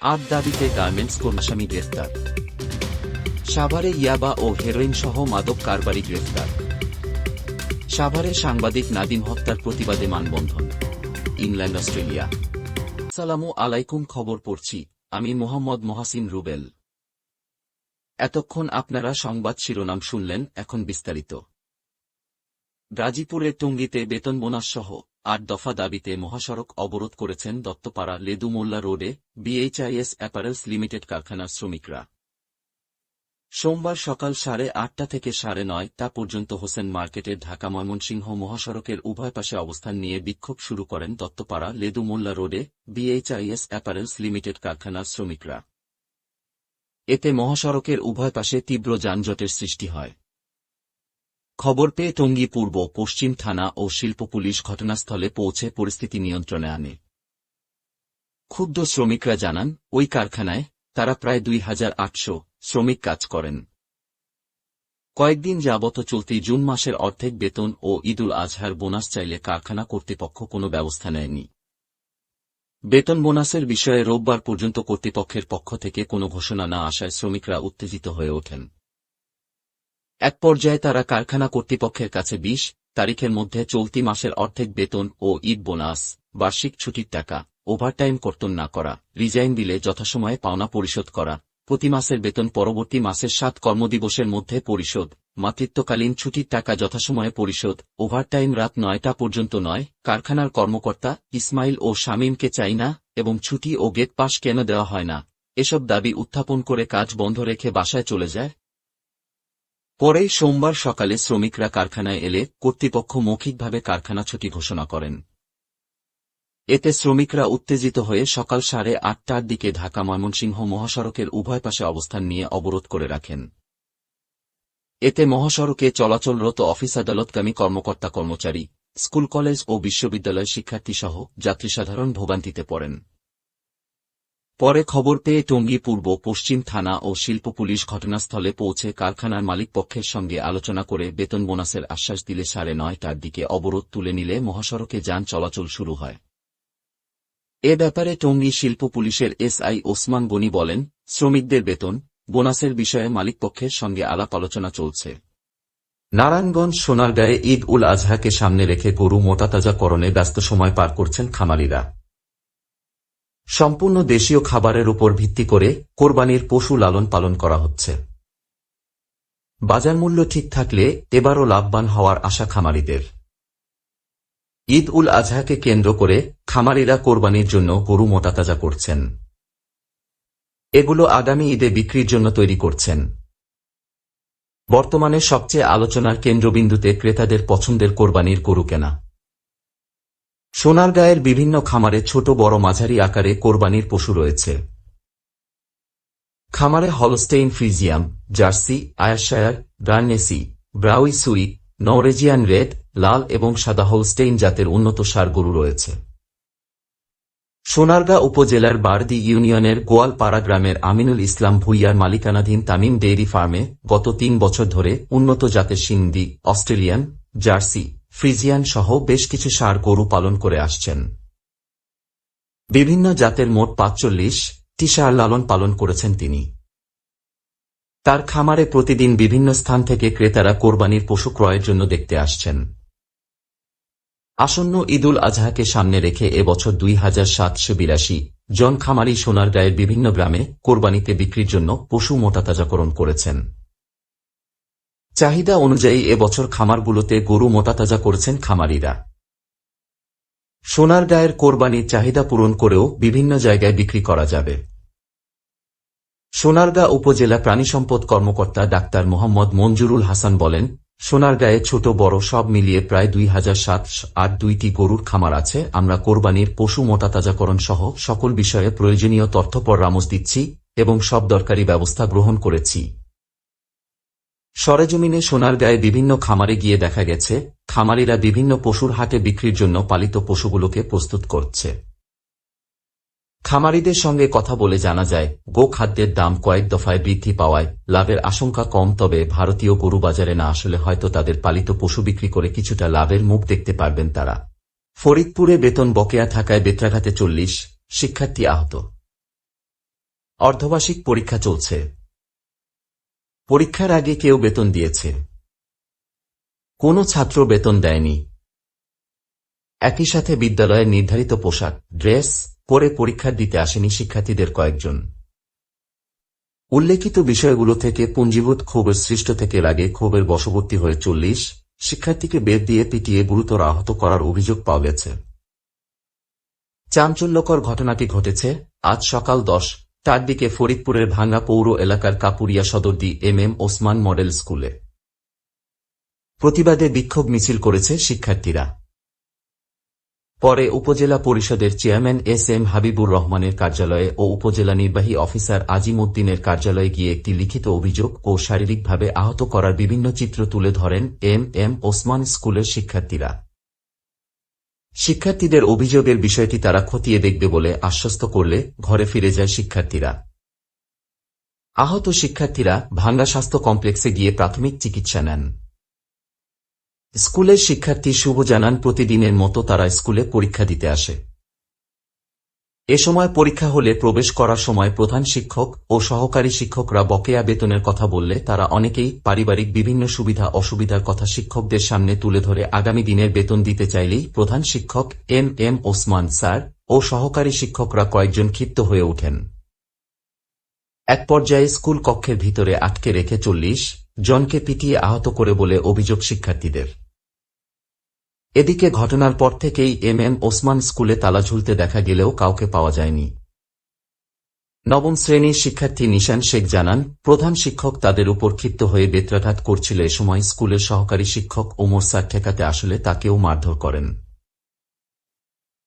8 দাবিতে গার্মেন্টস কর্মী গ্রেফতার। সাভারে ইয়াবা ও হেরোইন সহ মাদক কারবারি গ্রেফতার। সাভারে সাংবাদিক নাদিম হত্যার প্রতিবাদে মানববন্ধন। England Australia. আসসালামু আলাইকুম। খবর পড়ছি আমি মোহাম্মদ মহাসিন রুবেল। এতক্ষণ আপনারা সংবাদ শিরোনাম শুনলেন, এখন বিস্তারিত। গাজীপুরের টঙ্গীতে বেতন বোনাস সহ 8 দফা দাবিতে মহাসড়ক অবরোধ করেছেন দত্তপাড়া লেদু মোল্লা রোডে বিএইচআইএস অ্যাপারেলস লিমিটেড কারখানার শ্রমিকরা। সোমবার সকাল 8:30 থেকে 9:30 পর্যন্ত হোসেন মার্কেটের ঢাকা ময়মনসিংহ মহাসড়কের উভয় পাশে অবস্থান নিয়ে বিক্ষোভ শুরু করেন দত্তপাড়া লেদু মোল্লা রোডে বিএইচআইএস অ্যাপারেলস লিমিটেড কারখানার শ্রমিকরা। এতে মহাসড়কের উভয় পাশে তীব্র যানজটের সৃষ্টি হয়। খবর পেয়ে টঙ্গী পূর্ব পশ্চিম থানা ও শিল্প পুলিশ ঘটনাস্থলে পৌঁছে পরিস্থিতি নিয়ন্ত্রণে আনে। ক্ষুব্ধ শ্রমিকরা জানান, ওই কারখানায় তারা প্রায় 2800 শ্রমিক কাজ করেন। কয়েকদিন যাবত চলতি জুন মাসের অর্ধেক বেতন ও ঈদুল আজহার বোনাস চাইলে কারখানা কর্তৃপক্ষ কোনো ব্যবস্থা নেয়নি। বেতন বোনাসের বিষয়ে রোববার পর্যন্ত কর্তৃপক্ষের পক্ষ থেকে কোনো ঘোষণা না আসায় শ্রমিকরা উত্তেজিত হয়ে ওঠেন। এক পর্যায়ে তারা কারখানা কর্তৃপক্ষের কাছে 20 তারিখের মধ্যে চলতি মাসের অর্ধেক বেতন ও ঈদ বোনাস, বার্ষিক ছুটির টাকা, ওভারটাইম কর্তন না করা, রিজাইন দিলে যথাসময়ে পাওনা পরিশোধ করা, প্রতি মাসের বেতন পরবর্তী মাসের 7 কর্মদিবসের মধ্যে পরিশোধ, মাতৃত্বকালীন ছুটির টাকা যথাসময়ে পরিশোধ, ওভারটাইম রাত 9টা পর্যন্ত নয়, কারখানার কর্মকর্তা ইসমাইল ও শামীমকে চাই না এবং ছুটি ও গেট পাস কেন দেওয়া হয় না, এসব দাবি উত্থাপন করে কাজ বন্ধ রেখে বাসায় চলে যায়। পরেই সোমবার সকালে শ্রমিকরা কারখানায় এলে কর্তৃপক্ষ মৌখিকভাবে কারখানা ছুটি ঘোষণা করেন। এতে শ্রমিকরা উত্তেজিত হয়ে সকাল 8:30টার দিকে ঢাকা ময়মনসিংহ মহাসড়কের উভয় পাশে অবস্থান নিয়ে অবরোধ করে রাখেন। এতে মহাসড়কে চলাচলরত অফিস আদালতগামী কর্মকর্তা কর্মচারী, স্কুল কলেজ ও বিশ্ববিদ্যালয় শিক্ষার্থীসহ যাত্রীসাধারণ ভোগান্তিতে পড়েন। পরে খবর পেয়ে টঙ্গী পূর্ব পশ্চিম থানা ও শিল্প পুলিশ ঘটনাস্থলে পৌঁছে কারখানার মালিকপক্ষের সঙ্গে আলোচনা করে বেতন বোনাসের আশ্বাস দিলে 9:30টার দিকে অবরোধ তুলে নিলে মহাসড়কে যান চলাচল শুরু হয়। এ ব্যাপারে টঙ্গী শিল্প পুলিশের এসআই ওসমান গনি বলেন, শ্রমিকদের বেতন বোনাসের বিষয়ে মালিকপক্ষের সঙ্গে আলাপ আলোচনা চলছে। নারায়ণগঞ্জ সোনারগাঁয়ে ঈদ উল আজহাকে সামনে রেখে গরু মোটাতাজাকরণে ব্যস্ত সময় পার করছেন খামারিরা। সম্পূর্ণ দেশীয় খাবারের উপর ভিত্তি করে কোরবানির পশু লালন পালন করা হচ্ছে। বাজার মূল্য ঠিক থাকলে এবারও লাভবান হওয়ার আশা খামারিদের। ঈদ উল আজহাকে কেন্দ্র করে খামারিরা কোরবানির জন্য গরু মোটাতাজা করছেন। এগুলো আগামী ঈদে বিক্রির জন্য তৈরি করছেন। বর্তমানে সবচেয়ে আলোচনার কেন্দ্রবিন্দুতে ক্রেতাদের পছন্দের কোরবানির গরু কেনা। সোনারগাঁয়ের বিভিন্ন খামারে ছোট বড় মাঝারি আকারে কোরবানির পশু রয়েছে। খামারে হলস্টেইন ফ্রিজিয়াম, জার্সি, আয়ারশায়ার, গার্নেসি, ব্রাউই সুই, নরওয়েজিয়ান রেড, লাল এবং সাদা হলস্টেইন জাতের উন্নত ষাঁড় গরু রয়েছে। সোনারগাঁ উপজেলার বারদি ইউনিয়নের গোয়ালপাড়া গ্রামের আমিনুল ইসলাম ভুইয়ার মালিকানাধীন তামিম ডেইরি ফার্মে গত 3 বছর ধরে উন্নত জাতের সিন্ধি, অস্ট্রেলিয়ান, জার্সি, ফ্রিজিয়ান সহ বেশ কিছু ষাঁড় গরু পালন করে আসছেন। বিভিন্ন জাতের মোট 45টি ষাঁড় লালন পালন করেছেন তিনি। তার খামারে প্রতিদিন বিভিন্ন স্থান থেকে ক্রেতারা কোরবানির পশু ক্রয়ের জন্য দেখতে আসছেন। আসন্ন ঈদুল আজহাকে সামনে রেখে এবছর 2782 জন খামারি সোনারগাঁয়ের বিভিন্ন গ্রামে কোরবানিতে বিক্রির জন্য পশু মোটাতাজাকরণ করেছেন। চাহিদা অনুযায়ী এবছর খামারগুলোতে গরু মোটাতাজা করেছেন খামারিরা। সোনারগাঁয়ের কোরবানির চাহিদা পূরণ করেও বিভিন্ন জায়গায় বিক্রি করা যাবে। সোনারগাঁ উপজেলা প্রাণিসম্পদ কর্মকর্তা ডাক্তার মোহাম্মদ মঞ্জুরুল হাসান বলেন, সোনারগাঁয়ে ছোট বড় সব মিলিয়ে প্রায় 2782টি গরুর খামার আছে। আমরা কোরবানির পশু মোটাতাজাকরণ সহ সকল বিষয়ে প্রয়োজনীয় তথ্য পরামর্শ দিচ্ছি এবং সব দরকারি ব্যবস্থা গ্রহণ করেছি। সরেজমিনে সোনারগাঁয়ে বিভিন্ন খামারে গিয়ে দেখা গেছে, খামারিরা বিভিন্ন পশুর হাটে বিক্রির জন্য পালিত পশুগুলোকে প্রস্তুত করছে। খামারিদের সঙ্গে কথা বলে জানা যায়, গো খাদ্যের দাম কয়েক দফায় বৃদ্ধি পাওয়ায় লাভের আশঙ্কা কম, তবে ভারতীয় গরু বাজারে না আসলে হয়তো তাদের পালিত পশু বিক্রি করে কিছুটা লাভের মুখ দেখতে পারবেন তারা। ফরিদপুরে বেতন বকেয়া থাকায় বেত্রাঘাতে 40 শিক্ষার্থী আহত। অর্ধবার্ষিক পরীক্ষা চলছে। পরীক্ষার আগে কেউ বেতন দিয়েছে, কোনো ছাত্র বেতন দেয়নি। একই সাথে বিদ্যালয়ের নির্ধারিত পোশাক, ড্রেস পরে পরীক্ষা দিতে আসেনি শিক্ষার্থীদের কয়েকজন। উল্লেখিত বিষয়গুলো থেকে পুঞ্জীভূত ক্ষোভের সৃষ্ট থেকে রাগে ক্ষোভের বশবর্তী হয়ে 40 শিক্ষার্থীকে বেত দিয়ে পিটিয়ে গুরুতর আহত করার অভিযোগ পাওয়া গেছে। চাঞ্চল্যকর ঘটনাটি ঘটেছে আজ সকাল 10টার দিকে ফরিদপুরের ভাঙ্গা পৌর এলাকার কাপুরিয়া সদরদি এম ওসমান মডেল স্কুলে। প্রতিবাদে বিক্ষোভ মিছিল করেছে শিক্ষার্থীরা। পরে উপজেলা পরিষদের চেয়ারম্যান এস.এম. হাবিবুর রহমানের কার্যালয়ে ও উপজেলা নির্বাহী অফিসার আজিম উদ্দিনের কার্যালয়ে গিয়ে একটি লিখিত অভিযোগ ও শারীরিকভাবে আহত করার বিভিন্ন চিত্র তুলে ধরেন এম ওসমান স্কুলের শিক্ষার্থীরা। শিক্ষার্থীদের অভিযোগের বিষয়টি তারা খতিয়ে দেখবে বলে আশ্বস্ত করলে ঘরে ফিরে যায় শিক্ষার্থীরা। আহত শিক্ষার্থীরা ভাঙ্গা স্বাস্থ্য কমপ্লেক্সে গিয়ে প্রাথমিক চিকিৎসা নেন। স্কুলের শিক্ষার্থী শুভ জানান, প্রতিদিনের মতো তারা স্কুলে পরীক্ষা দিতে আসে। এ সময় পরীক্ষা হলে প্রবেশ করার সময় প্রধান শিক্ষক ও সহকারী শিক্ষকরা বকেয়া বেতনের কথা বললে তারা অনেকেই পারিবারিক বিভিন্ন সুবিধা অসুবিধার কথা শিক্ষকদের সামনে তুলে ধরে আগামী দিনের বেতন দিতে চাইলেই প্রধান শিক্ষক এম ওসমান স্যার ও সহকারী শিক্ষকরা কয়েকজন ক্ষিপ্ত হয়ে ওঠেন। এক পর্যায়ে স্কুল কক্ষের ভিতরে আটকে রেখে 40 জনকে পিটিয়ে আহত করে বলে অভিযোগ শিক্ষার্থীদের। এদিকে ঘটনার পর থেকেই এম ওসমান স্কুলে তালা ঝুলতে দেখা গেলেও কাউকে পাওয়া যায়নি। নবম শ্রেণীর শিক্ষার্থী নিশান শেখ জানান, প্রধান শিক্ষক তাদের উপর ক্ষিপ্ত হয়ে বেত্রাঘাত করছিল। এ সময় স্কুলের সহকারী শিক্ষক ওমর স্যার ঠেকাতে আসলে তাকেও মারধর করেন।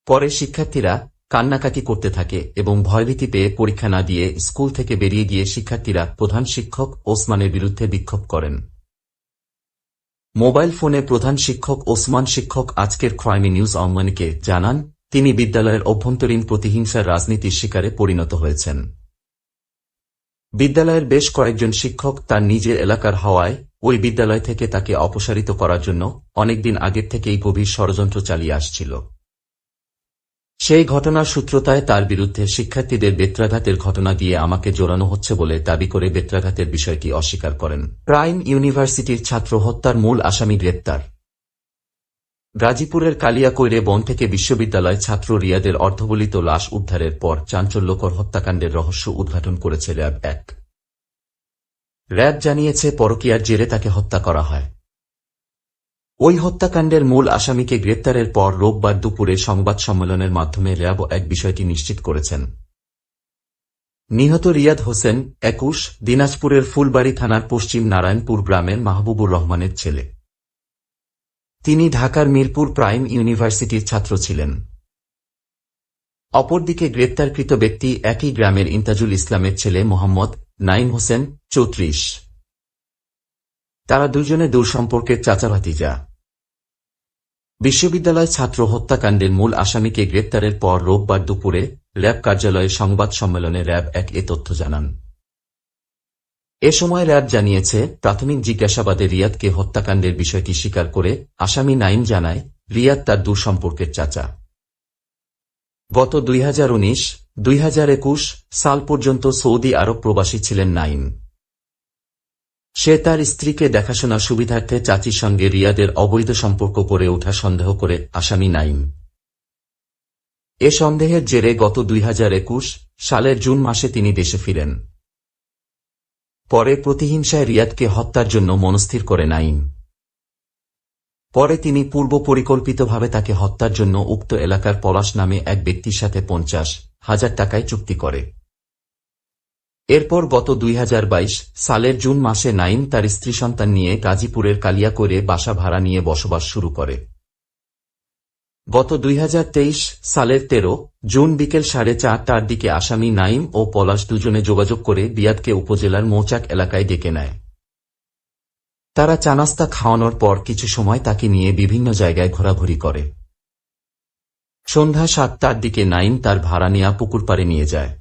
পরে শিক্ষার্থীরা কান্নাকাটি করতে থাকে এবং ভয়ভীতি পেয়ে পরীক্ষা না দিয়ে স্কুল থেকে বেরিয়ে গিয়ে শিক্ষার্থীরা প্রধান শিক্ষক ওসমানের বিরুদ্ধে বিক্ষোভ করেন। মোবাইল ফোনে প্রধান শিক্ষক ওসমান শিক্ষক আজকের ক্রাইম নিউজ অনলাইনকে জানান, তিনি বিদ্যালয়ের অভ্যন্তরীণ প্রতিহিংসার রাজনীতির শিকারে পরিণত হয়েছেন। বিদ্যালয়ের বেশ কয়েকজন শিক্ষক তার নিজের এলাকার হওয়ায় ওই বিদ্যালয় থেকে তাকে অপসারিত করার জন্য অনেকদিন আগের থেকেই গভীর ষড়যন্ত্র চালিয়ে আসছিল। সেই ঘটনার সূত্রতায় তার বিরুদ্ধে শিক্ষার্থীদের বেত্রাঘাতের ঘটনা দিয়ে আমাকে জোরানো হচ্ছে বলে দাবি করে বেত্রাঘাতের বিষয়টি অস্বীকার করেন। প্রাইম ইউনিভার্সিটির ছাত্র হত্যার মূল আসামি গ্রেপ্তার। গাজীপুরের কালিয়াকৈরে বন থেকে বিশ্ববিদ্যালয় ছাত্র রিয়াদের অর্ধগলিত লাশ উদ্ধারের পর চাঞ্চল্যকর হত্যাকাণ্ডের রহস্য উদ্ঘাটন করেছে র্যাব-1। র্যাব জানিয়েছে, পরকীয়ার জেরে তাকে হত্যা করা হয়। ওই হত্যাকাণ্ডের মূল আসামিকে গ্রেপ্তারের পর রোববার দুপুরে সংবাদ সম্মেলনের মাধ্যমে র্যাব-1 বিষয়টি নিশ্চিত করেছেন। নিহত রিয়াদ হোসেন 21 দিনাজপুরের ফুলবাড়ী থানার পশ্চিম নারায়ণপুর গ্রামের মাহবুবুর রহমানের ছেলে। তিনি ঢাকার মিরপুর প্রাইম ইউনিভার্সিটির ছাত্র ছিলেন। অপরদিকে গ্রেপ্তারকৃত ব্যক্তি একই গ্রামের ইন্তাজুল ইসলামের ছেলে মোহাম্মদ নাঈম হোসেন 34। তারা দুজনে দূর সম্পর্কের চাচা ভাতিজা। বিশ্ববিদ্যালয় ছাত্র হত্যাকাণ্ডের মূল আসামিকে গ্রেপ্তারের পর রোববার দুপুরে র্যাব কার্যালয়ে সংবাদ সম্মেলনে র্যাব-1 এ তথ্য জানান। এ সময় র্যাব জানিয়েছে, প্রাথমিক জিজ্ঞাসাবাদে রিয়াদকে হত্যাকাণ্ডের বিষয়টি স্বীকার করে আসামি নাঈম জানায়, রিয়াদ তার দূর সম্পর্কের চাচা। গত 2019-2021 সাল পর্যন্ত সৌদি আরব প্রবাসী ছিলেন নাঈম। সে তার স্ত্রীকে দেখাশোনার সুবিধার্থে চাচির সঙ্গে রিয়াদের অবৈধ সম্পর্ক গড়ে ওঠা সন্দেহ করে আসামি নাঈম। এ সন্দেহের জেরে গত 2021 সালের জুন মাসে তিনি দেশে ফিরেন। পরে প্রতিহিংসায় রিয়াদকে হত্যার জন্য মনস্থির করে নাঈম। পরে তিনি পূর্ব পরিকল্পিতভাবে তাকে হত্যার জন্য উক্ত এলাকার পলাশ নামে এক ব্যক্তির সাথে 50,000 টাকায় চুক্তি করে। এরপর গত 2022 সালের জুন মাসে নাঈম তার স্ত্রী সন্তান নিয়ে গাজীপুরের কালিয়াকৈরে বাসা ভাড়া নিয়ে বসবাস শুরু করে। গত 2023 সালের 13 জুন বিকেল 4:30টার দিকে আসামি নাঈম ও পলাশ দুজনে যোগাযোগ করে রিয়াদকে উপজেলার মৌচাক এলাকায় ডেকে নেয়। তারা চা-নাস্তা খাওয়ানোর পর কিছু সময় তাকে নিয়ে বিভিন্ন জায়গায় ঘোরাঘুরি করে। সন্ধ্যা 7টার দিকে নাঈম তার ভাড়া নেয়া পুকুরপাড়ে নিয়ে যায়।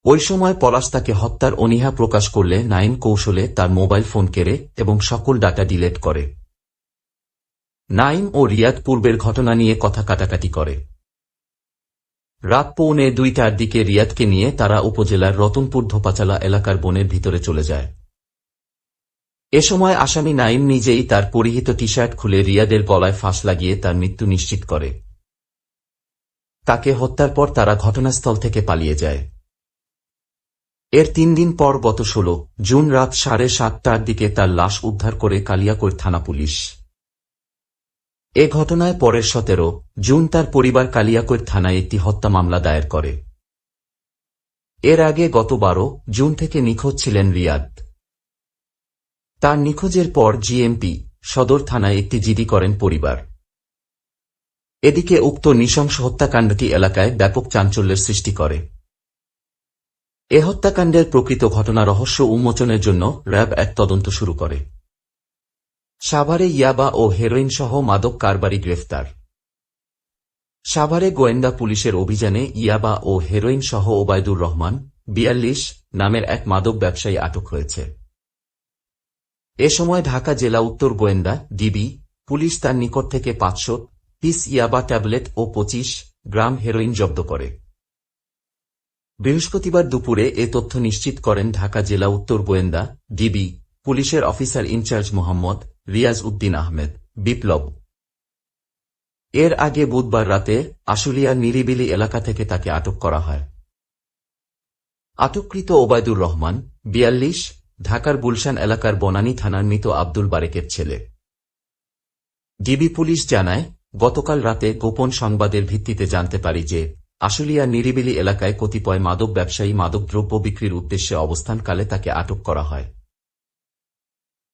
ওই সময় পলাশ তাকে হত্যার অনীহা প্রকাশ করলে নাঈম কৌশলে তার মোবাইল ফোন কেড়ে এবং সকল ডাটা ডিলিট করে। নাঈম ও রিয়াদ পূর্বের ঘটনা নিয়ে কথা কাটাকাটি করে। রাত 1:45টার দিকে রিয়াদকে নিয়ে তারা উপজেলার রতনপুর ধোপাচালা এলাকার বনের ভিতরে চলে যায়। এ সময় আসামি নাঈম নিজেই তার পরিহিত টি-শার্ট খুলে রিয়াদের গলায় ফাঁস লাগিয়ে তার মৃত্যু নিশ্চিত করে। তাকে হত্যার পর তারা ঘটনাস্থল থেকে পালিয়ে যায়। এর 3 দিন পর গত 16 জুন রাত 7:30টার দিকে তার লাশ উদ্ধার করে কালিয়াকৈর থানা পুলিশ। এ ঘটনায় পরের 17 জুন তার পরিবার কালিয়াকৈর থানায় একটি হত্যা মামলা দায়ের করে। এর আগে গত 12 জুন থেকে নিখোঁজ ছিলেন রিয়াদ। তার নিখোঁজের পর জিএমপি সদর থানায় একটি জিডি করেন পরিবার। এদিকে উক্ত নৃশংস হত্যাকাণ্ডটি এলাকায় ব্যাপক চাঞ্চল্যের সৃষ্টি করে। এ হত্যাকাণ্ডের প্রকৃত ঘটনা রহস্য উন্মোচনের জন্য র্যাব এক তদন্ত শুরু করে। সাভারে ইয়াবা ও হেরোইন সহ মাদক কারবারি গ্রেফতার। সাভারে গোয়েন্দা পুলিশের অভিযানে ইয়াবা ও হেরোইন সহ ওবায়দুর রহমান 42 নামের এক মাদক ব্যবসায়ী আটক হয়েছে। এ সময় ঢাকা জেলা উত্তর গোয়েন্দা ডিবি পুলিশ তার নিকট থেকে 500 পিস ইয়াবা ট্যাবলেট ও 25 গ্রাম হেরোইন জব্দ করে। বৃহস্পতিবার দুপুরে এ তথ্য নিশ্চিত করেন ঢাকা জেলা উত্তর গোয়েন্দা ডিবি পুলিশের অফিসার ইনচার্জ মোহাম্মদ রিয়াজ উদ্দিন আহমেদ বিপ্লব। এর আগে বুধবার রাতে আশুলিয়ার নিরিবিলি এলাকা থেকে তাকে আটক করা হয়। আটককৃত ওবায়দুর রহমান 42 ঢাকার গুলশান এলাকার বনানী থানার মৃত আব্দুল বারেকের ছেলে। ডিবি পুলিশ জানায়, গতকাল রাতে গোপন সংবাদের ভিত্তিতে জানতে পারি যে আশুলিয়া নিরিবিলি এলাকায় কতিপয় মাদক ব্যবসায়ী মাদকদ্রব্য বিক্রির উদ্দেশ্যে অবস্থানকালে তাকে আটক করা হয়।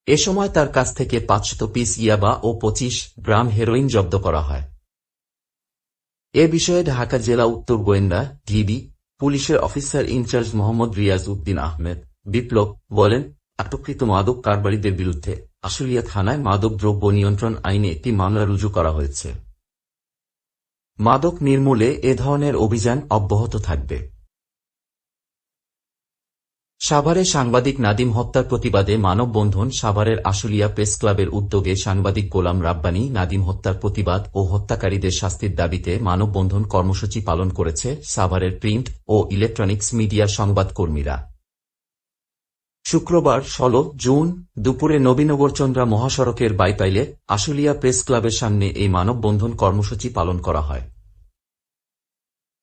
এ সময় তার কাছ থেকে 500 পিস ইয়াবা ও 25 গ্রাম হেরোইন জব্দ করা হয়। এ বিষয়ে ঢাকা জেলা উত্তর গোয়েন্দা ডিবি পুলিশের অফিসার ইনচার্জ মোহাম্মদ রিয়াজ উদ্দিন আহমেদ বিপ্লব বলেন, আটককৃত মাদক কারবারিদের বিরুদ্ধে আশুলিয়া থানায় মাদক দ্রব্য নিয়ন্ত্রণ আইনে একটি মামলা রুজু করা হয়েছে। মাদক নির্মূলে এ ধরনের অভিযান অব্যাহত থাকবে। সাভারে সাংবাদিক নাদিম হত্যার প্রতিবাদে মানববন্ধন। সাভারের আশুলিয়া প্রেস ক্লাবের উদ্যোগে সাংবাদিক গোলাম রাব্বানী নাদিম হত্যার প্রতিবাদ ও হত্যাকারীদের শাস্তির দাবিতে মানববন্ধন কর্মসূচি পালন করেছে সাভারের প্রিন্ট ও ইলেকট্রনিক্স মিডিয়া সংবাদকর্মীরা। শুক্রবার 16 জুন দুপুরে নবীনগরচন্দ্রা মহাসড়কের বাইপাইলে আশুলিয়া প্রেস ক্লাবের সামনে এই মানববন্ধন কর্মসূচি পালন করা হয়।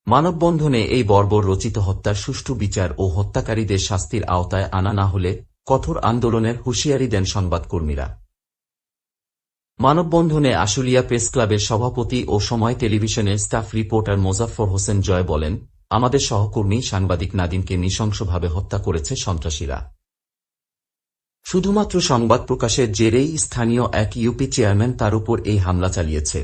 মানববন্ধনে এই বর্বর রচিত হত্যার সুষ্ঠু বিচার ও হত্যাকারীদের শাস্তির আওতায় আনা না হলে কঠোর আন্দোলনের হুঁশিয়ারি দেন সংবাদকর্মীরা। মানববন্ধনে আশুলিয়া প্রেস ক্লাবের সভাপতি ও সময় টেলিভিশনের স্টাফ রিপোর্টার মোজাফফর হোসেন জয় বলেন, আমাদের সহকর্মী সাংবাদিক নাদিমকে নৃশংসভাবে হত্যা করেছে সন্ত্রাসীরা। শুধুমাত্র সংবাদ প্রকাশের জেরেই স্থানীয় এক ইউপি চেয়ারম্যান তার উপর এই হামলা চালিয়েছে।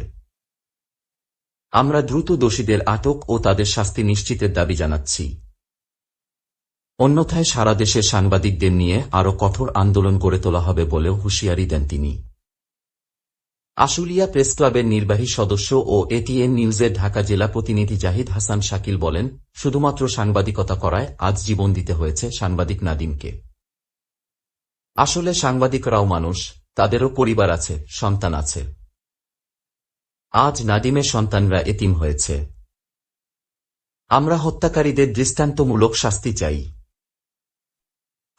আমরা দ্রুত দোষীদের আটক ও তাদের শাস্তি নিশ্চিতের দাবি জানাচ্ছি। অন্যথায় সারা দেশের সাংবাদিকদের নিয়ে আরও কঠোর আন্দোলন গড়ে তোলা হবে বলেও হুঁশিয়ারি দেন তিনি। আশুলিয়া প্রেস ক্লাবের নির্বাহী সদস্য ও এটিএন নিউজের ঢাকা জেলা প্রতিনিধি জাহিদ হাসান শাকিল বলেন, শুধুমাত্র সাংবাদিকতা করায় আজ জীবন দিতে হয়েছে সাংবাদিক নাদিমকে। আসলে সাংবাদিকরাও মানুষ, তাদেরও পরিবার আছে, সন্তান আছে। আজ নাদিমের সন্তানরা এতিম হয়েছে। আমরা হত্যাকারীদের দৃষ্টান্তমূলক শাস্তি চাই।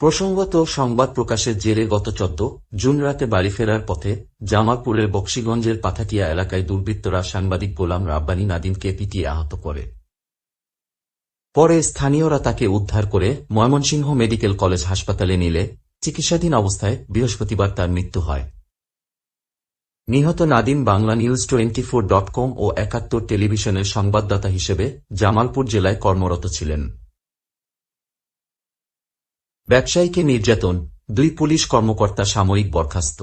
প্রসঙ্গত, সংবাদ প্রকাশের জেরে গত 14 জুন রাতে বাড়ি ফেরার পথে জামালপুরের বক্সিগঞ্জের পাথাটিয়া এলাকায় দুর্বৃত্তরা সাংবাদিক গোলাম রাব্বানী নাদিমকে পিটিয়ে আহত করে। পরে স্থানীয়রা তাকে উদ্ধার করে ময়মনসিংহ মেডিকেল কলেজ হাসপাতালে নিলে চিকিৎসাধীন অবস্থায় বৃহস্পতিবার তার মৃত্যু হয়। নিহত নাদিম বাংলানিউজ24.com ও 71 টেলিভিশনের সংবাদদাতা হিসেবে জামালপুর জেলায় কর্মরত ছিলেন। ব্যবসায়ীকে নির্যাতন, 2 পুলিশ কর্মকর্তা সাময়িক বরখাস্ত।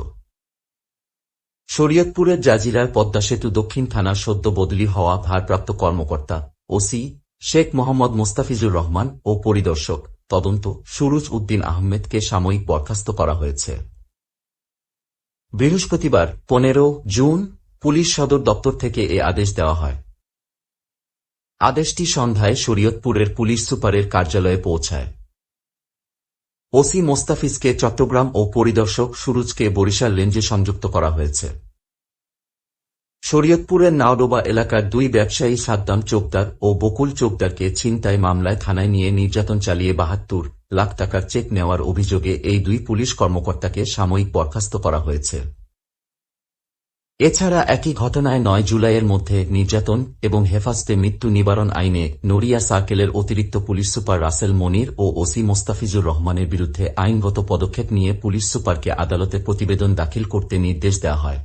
শরীয়তপুরের জাজিরার পদ্মা সেতু দক্ষিণ থানার সদ্য বদলি হওয়া ভারপ্রাপ্ত কর্মকর্তা ওসি শেখ মোহাম্মদ মোস্তাফিজুর রহমান ও পরিদর্শক তদন্ত সুরুজ উদ্দিন আহমেদকে সাময়িক বরখাস্ত করা হয়েছে। বৃহস্পতিবার 15 জুন পুলিশ সদর দপ্তর থেকে এ আদেশ দেওয়া হয়। আদেশটি সন্ধ্যায় শরীয়তপুরের পুলিশ সুপারের কার্যালয়ে পৌঁছায়। ওসি মোস্তাফিজকে চট্টগ্রাম ও পরিদর্শক সুরুজকে বরিশাল রেঞ্জে সংযুক্ত করা হয়েছে। শরীয়তপুরের নাওডোবা এলাকার দুই ব্যবসায়ী সাদ্দাম চোকদার ও বকুল চোকদারকে ছিনতাই মামলায় থানায় নিয়ে নির্যাতন চালিয়ে ৭২ লাখ টাকার চেক নেওয়ার অভিযোগে এই দুই পুলিশ কর্মকর্তাকে সাময়িক বরখাস্ত করা হয়েছে। এছাড়া একই ঘটনায় ৯ জুলাইয়ের মধ্যে নির্যাতন এবং হেফাজতে মৃত্যু নিবারণ আইনে নড়িয়া সার্কেলের অতিরিক্ত পুলিশ সুপার রাসেল মনির ও ওসি মোস্তাফিজুর রহমানের বিরুদ্ধে আইনগত পদক্ষেপ নিয়ে পুলিশ সুপারকে আদালতে প্রতিবেদন দাখিল করতে নির্দেশ দেওয়া হয়।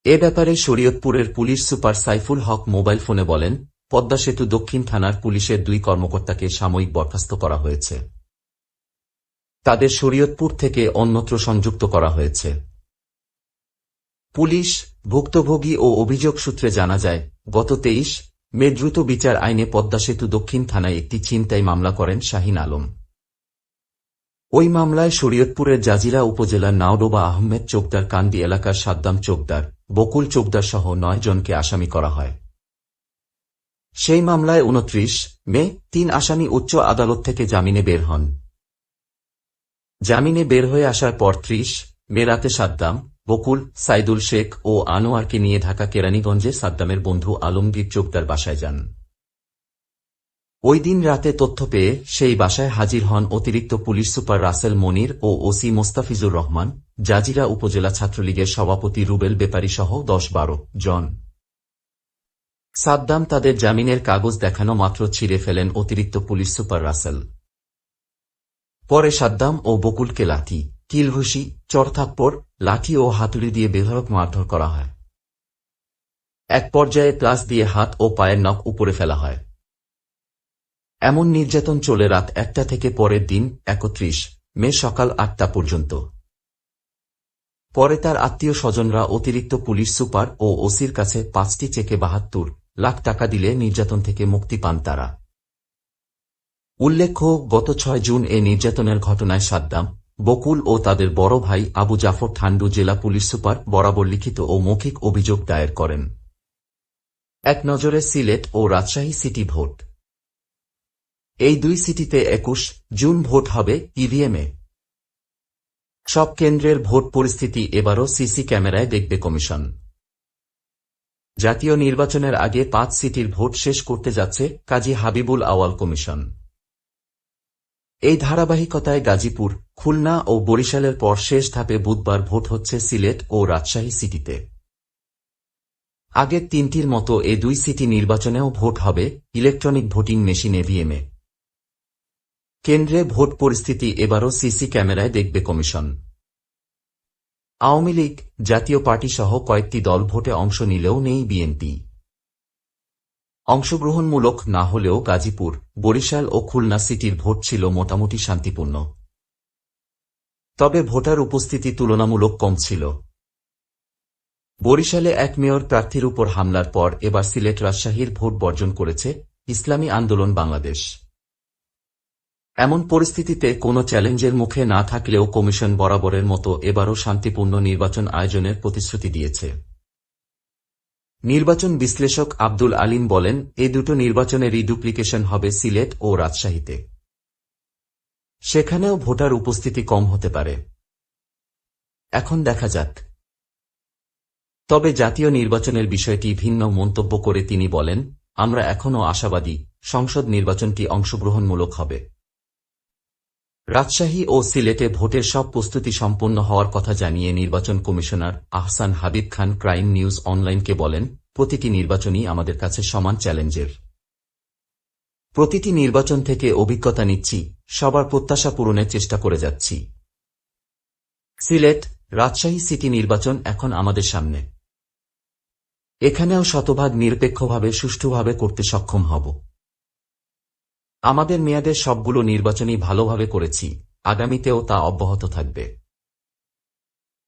এ ব্যাপারে শরীয়তপুরের পুলিশ সুপার সাইফুল হক মোবাইল ফোনে বলেন, পদ্মা সেতু দক্ষিণ থানার পুলিশের দুই কর্মকর্তাকে সাময়িক বরখাস্ত করা হয়েছে। তাদের শরীয়তপুর থেকে অন্যত্র সংযুক্ত করা হয়েছে। পুলিশ, ভুক্তভোগী ও অভিযোগ সূত্রে জানা যায়, গত ২৩ মে দ্রুত বিচার আইনে পদ্মা সেতু দক্ষিণ থানায় একটি ছিনতাই মামলা করেন শাহিন আলম। ওই মামলায় শরীয়তপুরের জাজিরা উপজেলার নাওডোবা আহমেদ চোকদার কান্দি এলাকার সাদ্দাম চোকদার, বকুল চোকদার সহ ৯ জনকে আসামি করা হয়। সেই মামলায় ২৯ মে ৩ আসামি উচ্চ আদালত থেকে জামিনে বের হন। জামিনে বের হয়ে আসার পর ৩০ মে রাতে সাদ্দাম, বকুল, সাইদুল শেখ ও আনোয়ারকে নিয়ে ঢাকা কেরানীগঞ্জে সাদ্দামের বন্ধু আলমগীর চোকদার বাসায় যান। ওই দিন রাতে তথ্য পেয়ে সেই বাসায় হাজির হন অতিরিক্ত পুলিশ সুপার রাসেল মনির ও ওসি মোস্তাফিজুর রহমান, জাজিরা উপজেলা ছাত্রলীগের সভাপতি রুবেল বেপারী সহ ১০-১২ জন। সাদ্দাম তাদের জামিনের কাগজ দেখানো মাত্র ছিঁড়ে ফেলেন অতিরিক্ত পুলিশ সুপার রাসেল। পরে সাদ্দাম ও বকুলকে লাঠি, কিলঘুষি, চড়থাপ্পড়, লাঠি ও হাতুড়ি দিয়ে বেধড়ক মারধর করা হয়। এক পর্যায়ে প্লাস দিয়ে হাত ও পায়ের নখ উপরে ফেলা হয়। এমন নির্যাতন চলে রাত ১টা থেকে পরের দিন ৩১ মে সকাল ৮টা পর্যন্ত। পরে তার আত্মীয় স্বজনরা অতিরিক্ত পুলিশ সুপার ও ওসির কাছে ৫টি চেকে ৭২ লাখ টাকা দিলে নির্যাতন থেকে মুক্তি পান তারা। উল্লেখ্য, গত ৬ জুন এ নির্যাতনের ঘটনায় সাদ্দাম, বকুল ও তাদের বড় ভাই আবু জাফর ঠান্ডু জেলা পুলিশ সুপার বরাবর লিখিত ও মৌখিক অভিযোগ দায়ের করেন। এক নজরে সিলেট ও রাজশাহী সিটি ভোট। এই দুই সিটিতে ২১ জুন ভোট হবে ইভিএমে। সব কেন্দ্রের ভোট পরিস্থিতি এবারও সিসি ক্যামেরায় দেখবে কমিশন। জাতীয় নির্বাচনের আগে ৫ সিটির ভোট শেষ করতে যাচ্ছে কাজী হাবিবুল আওয়াল কমিশন। এই ধারাবাহিকতায় গাজীপুর, খুলনা ও বরিশালের পর শেষ ধাপে বুধবার ভোট হচ্ছে সিলেট ও রাজশাহী সিটিতে। আগের তিনটির মতো এ দুই সিটি নির্বাচনেও ভোট হবে ইলেকট্রনিক ভোটিং মেশিন ইভিএমে। কেন্দ্রে ভোট পরিস্থিতি এবারও সিসি ক্যামেরায় দেখবে কমিশন। আওয়ামী লীগ, জাতীয় পার্টি সহ কয়েকটি দল ভোটে অংশ নিলেও নেই বিএনপি। অংশগ্রহণমূলক না হলেও গাজীপুর, বরিশাল ও খুলনা সিটির ভোট ছিল মোটামুটি শান্তিপূর্ণ। তবে ভোটার উপস্থিতি তুলনামূলক কম ছিল। বরিশালে এক মেয়র প্রার্থীর উপর হামলার পর এবার সিলেট রাজশাহীর ভোট বর্জন করেছে ইসলামী আন্দোলন বাংলাদেশ। এমন পরিস্থিতিতে কোনো চ্যালেঞ্জের মুখে না থাকলেও কমিশন বরাবরের মতো এবারও শান্তিপূর্ণ নির্বাচন আয়োজনের প্রতিশ্রুতি দিয়েছে। নির্বাচন বিশ্লেষক আব্দুল আলিম বলেন, এ দুটো নির্বাচনেরই ডুপ্লিকেশন হবে সিলেট ও রাজশাহীতে। সেখানেও ভোটার উপস্থিতি কম হতে পারে। এখন দেখা যাক। তবে জাতীয় নির্বাচনের বিষয়টি ভিন্ন মন্তব্য করে তিনি বলেন, আমরা এখনও আশাবাদী সংসদ নির্বাচনটি অংশগ্রহণমূলক হবে। রাজশাহী ও সিলেটে ভোটের সব প্রস্তুতি সম্পন্ন হওয়ার কথা জানিয়ে নির্বাচন কমিশনার আহসান হাবিব খান ক্রাইম নিউজ অনলাইনকে বলেন, প্রতিটি নির্বাচনই আমাদের কাছে সমান চ্যালেঞ্জের। প্রতিটি নির্বাচন থেকে অভিজ্ঞতা নিচ্ছি, সবার প্রত্যাশা পূরণের চেষ্টা করে যাচ্ছি। সিলেট, রাজশাহী সিটি নির্বাচন এখন আমাদের সামনে। এখানেও শতভাগ নিরপেক্ষভাবে সুষ্ঠুভাবে করতে সক্ষম হব। আমাদের মেয়াদের সবগুলো নির্বাচনই ভালোভাবে করেছি, আগামীতেও তা অব্যাহত থাকবে।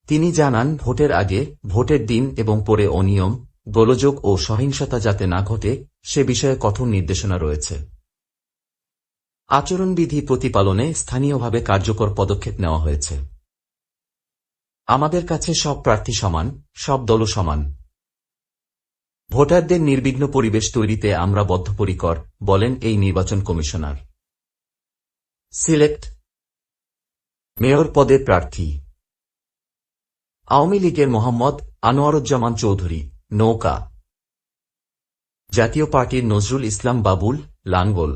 তিনি জানান, ভোটের আগে, ভোটের দিন এবং পরে অনিয়ম, গোলযোগ ও সহিংসতা যাতে না ঘটে সে বিষয়ে কঠোর নির্দেশনা রয়েছে। আচরণবিধি প্রতিপালনে স্থানীয়ভাবে কার্যকর পদক্ষেপ নেওয়া হয়েছে। আমাদের কাছে সব প্রার্থী সমান, সব দলও সমান। ভোটারদের নির্বিঘ্ন পরিবেশ তৈরিতে আমরা বদ্ধপরিকর, বলেন এই নির্বাচন কমিশনার। সিলেট মেয়র পদে প্রার্থী আওয়ামী লীগের মোহাম্মদ আনোয়ারুজ্জামান চৌধুরী, নৌকা। জাতীয় পার্টির নজরুল ইসলাম বাবুল, লাঙ্গল।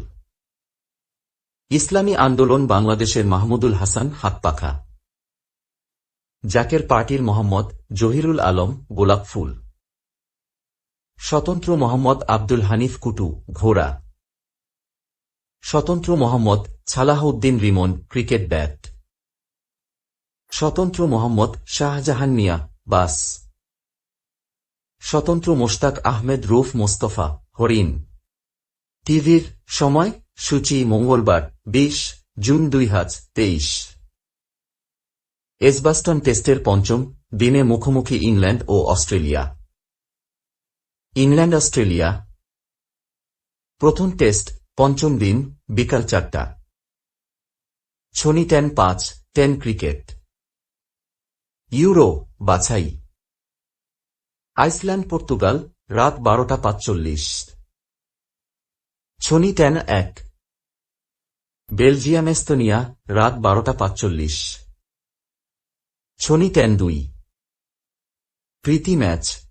ইসলামী আন্দোলন বাংলাদেশের মাহমুদুল হাসান, হাতপাখা। জাকের পার্টির মোহাম্মদ জহিরুল আলম, গোলাপ ফুল। স্বতন্ত্র মোহাম্মদ আব্দুল হানিফ, কুটু, ঘোড়া। স্বতন্ত্র মোহাম্মদ ছালাহউদ্দিন রিমন, ক্রিকেট ব্যাট। স্বতন্ত্র মোহাম্মদ শাহজাহান মিয়া, বাস। স্বতন্ত্র মোশতাক আহমেদ রুফ, মোস্তফা, হরিণ। টিভির সময় সূচি মঙ্গলবার 20 জুন 2023। এজবাস্টন টেস্টের পঞ্চম দিনে মুখোমুখি ইংল্যান্ড ও অস্ট্রেলিয়া। ইংল্যান্ড অস্ট্রেলিয়া প্রথম টেস্ট, পঞ্চম দিন, বিকাল 4টা। শনি 10-5 ক্রিকেট। ইউরো বাছাই। আইসল্যান্ড পর্তুগাল, রাত 12:45। শনি 10-1। বেলজিয়াম এস্তোনিয়া, রাত 12:45। শনি 10-2। প্রীতি ম্যাচ।